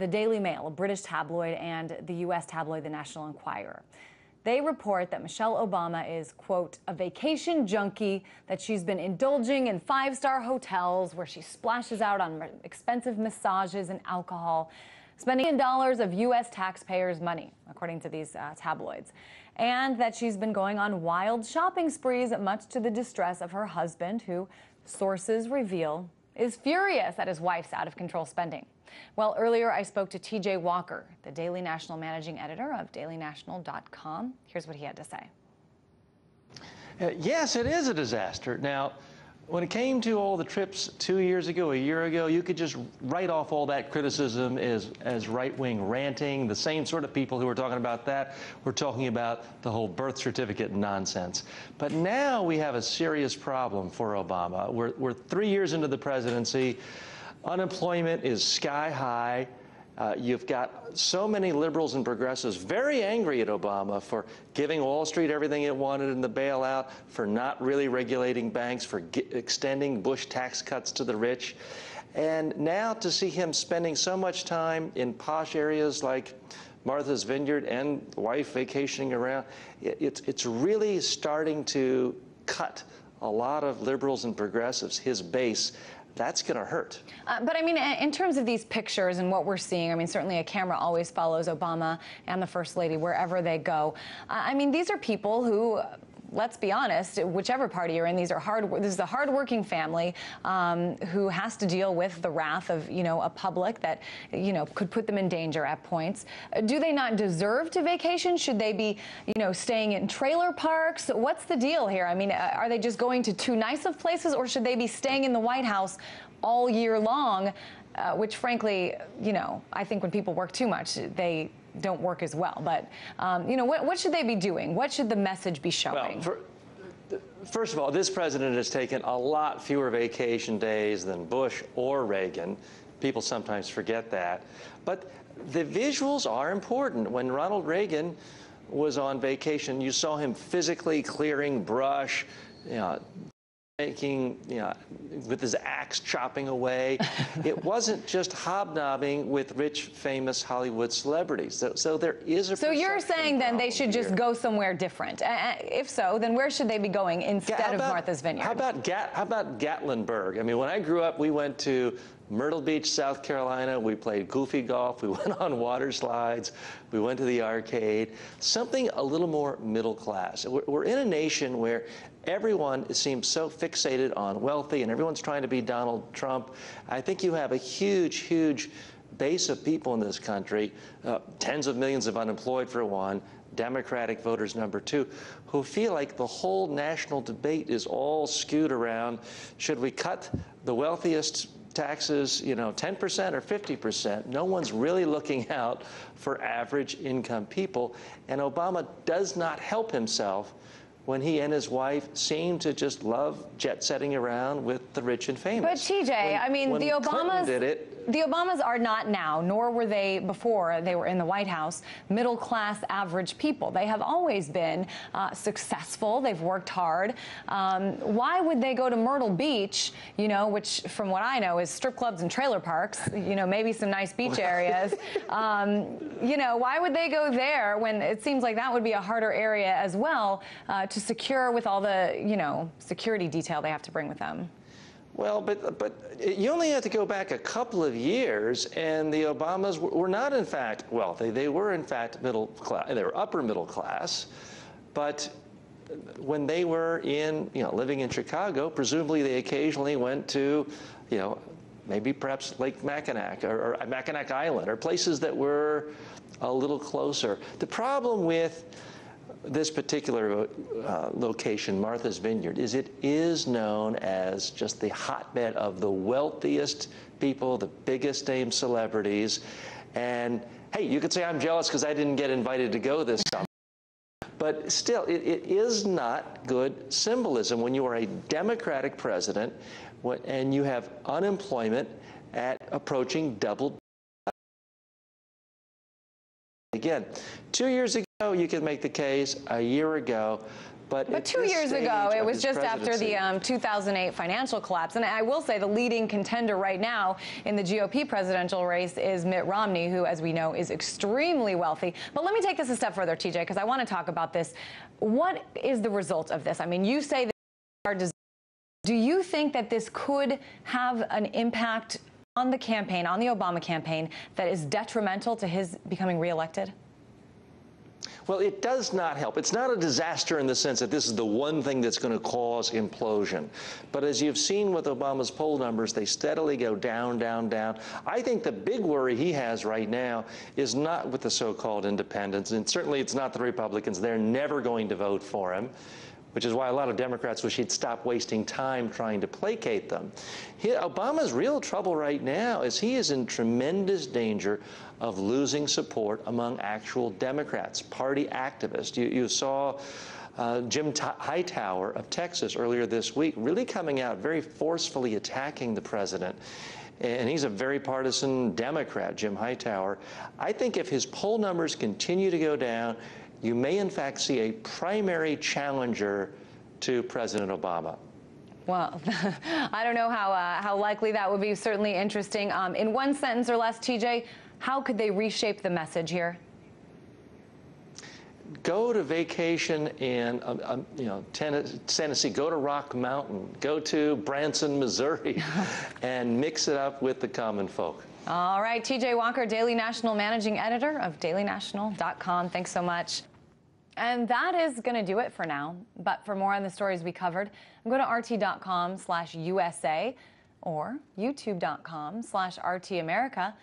the Daily Mail, a British tabloid, and the U.S. tabloid, the National Enquirer. They report that Michelle Obama is, quote, a vacation junkie, that she's been indulging in five-star hotels where she splashes out on expensive massages and alcohol, spending dollars of U.S. taxpayers' money, according to these tabloids, and that she's been going on wild shopping sprees, much to the distress of her husband, who, sources reveal, is furious at his wife's out-of-control spending. Well, earlier I spoke to TJ Walker, the Daily National managing editor of dailynational.com. Here's what he had to say. Yes, it is a disaster. Now, when it came to all the trips 2 years ago, a year ago, you could just write off all that criticism as right-wing ranting. The same sort of people who were talking about that were talking about the whole birth certificate nonsense. But now we have a serious problem for Obama. We're 3 years into the presidency. Unemployment is sky high. You've got so many liberals and progressives very angry at Obama for giving Wall Street everything it wanted in the bailout, for not really regulating banks, for extending Bush tax cuts to the rich. And now to see him spending so much time in posh areas like Martha's Vineyard and wife vacationing around, it's really starting to cut a lot of liberals and progressives, his base. That's going to hurt. But I mean, in terms of these pictures and what we're seeing, I mean, certainly a camera always follows Obama and the First Lady wherever they go. I mean, these are people who, let's be honest, whichever party you're in, this is a hardworking family who has to deal with the wrath of, a public that, could put them in danger at points. Do they not deserve to vacation? Should they be, staying in trailer parks? What's the deal here? I mean, are they just going to too nice of places, or should they be staying in the White House all year long, which frankly, I think when people work too much, they don't work as well. But, what should they be doing? What should the message be showing? Well, first of all, this president has taken a lot fewer vacation days than Bush or Reagan. People sometimes forget that. But the visuals are important. When Ronald Reagan was on vacation, you saw him physically clearing brush, making, with his axe chopping away. It wasn't just hobnobbing with rich, famous Hollywood celebrities. So there is a So you're saying then they should just go somewhere different. If so, then where should they be going instead of Martha's Vineyard? How about Gatlinburg? I mean, when I grew up, we went to Myrtle Beach, South Carolina. We played goofy golf. We went on water slides. We went to the arcade. Something a little more middle class. We're in a nation where everyone seems so fixated on wealthy and everyone's trying to be Donald Trump. I think you have a huge, huge base of people in this country, tens of millions of unemployed for one, Democratic voters number two, who feel like the whole national debate is all skewed around, should we cut the wealthiest taxes, 10% or 50%. No one's really looking out for average income people. And Obama does not help himself when he and his wife seem to just love jet-setting around with the rich and famous. But TJ, I mean, the Obamas did it. The Obamas are not now, nor were they before they were in the White House, middle-class average people. They have always been successful. They've worked hard. Why would they go to Myrtle Beach, which from what I know is strip clubs and trailer parks, maybe some nice beach areas. Why would they go there when it seems like that would be a harder area as well to secure with all the, security detail they have to bring with them? Well, but you only have to go back a couple of years, and the Obamas were not, in fact, wealthy. They were, in fact, middle class. They were upper middle class. But when they were living in Chicago, presumably they occasionally went to, maybe perhaps Lake Mackinac or Mackinac Island, or places that were a little closer. The problem with this particular location, Martha's Vineyard, is it is known as just the hotbed of the wealthiest people, the biggest name celebrities. And hey, you could say I'm jealous because I didn't get invited to go this summer. But still, it is not good symbolism when you are a Democratic president and you have unemployment at approaching double. Again, 2 years ago, you could make the case. A year ago, But 2 years ago, it was just after the 2008 financial collapse. And I will say the leading contender right now in the GOP presidential race is Mitt Romney, who, as we know, is extremely wealthy. But let me take this a step further, TJ, because I want to talk about this. What is the result of this? I mean, you say that do you think that this could have an impact on the campaign, on the Obama campaign, that is detrimental to his becoming reelected? Well, it does not help. It's not a disaster in the sense that this is the one thing that's going to cause implosion. But as you've seen with Obama's poll numbers, they steadily go down, down, down. I think the big worry he has right now is not with the so-called independents, and certainly it's not the Republicans. They're never going to vote for him, which is why a lot of Democrats wish he'd stop wasting time trying to placate them. Obama's real trouble right now is he is in tremendous danger of losing support among actual Democrats, party activists. You saw Jim Hightower of Texas earlier this week really coming out very forcefully attacking the president. And he's a very partisan Democrat, Jim Hightower. I think if his poll numbers continue to go down, you may in fact see a primary challenger to President Obama. Well, I don't know how likely that would be. Certainly interesting. In one sentence or less, TJ, how could they reshape the message here? Go to vacation in Tennessee, go to Rock Mountain, go to Branson, Missouri, and mix it up with the common folk. All right, TJ Walker, Daily National Managing Editor of dailynational.com. Thanks so much. And that is going to do it for now. But for more on the stories we covered, go to rt.com/USA or youtube.com/RTAmerica.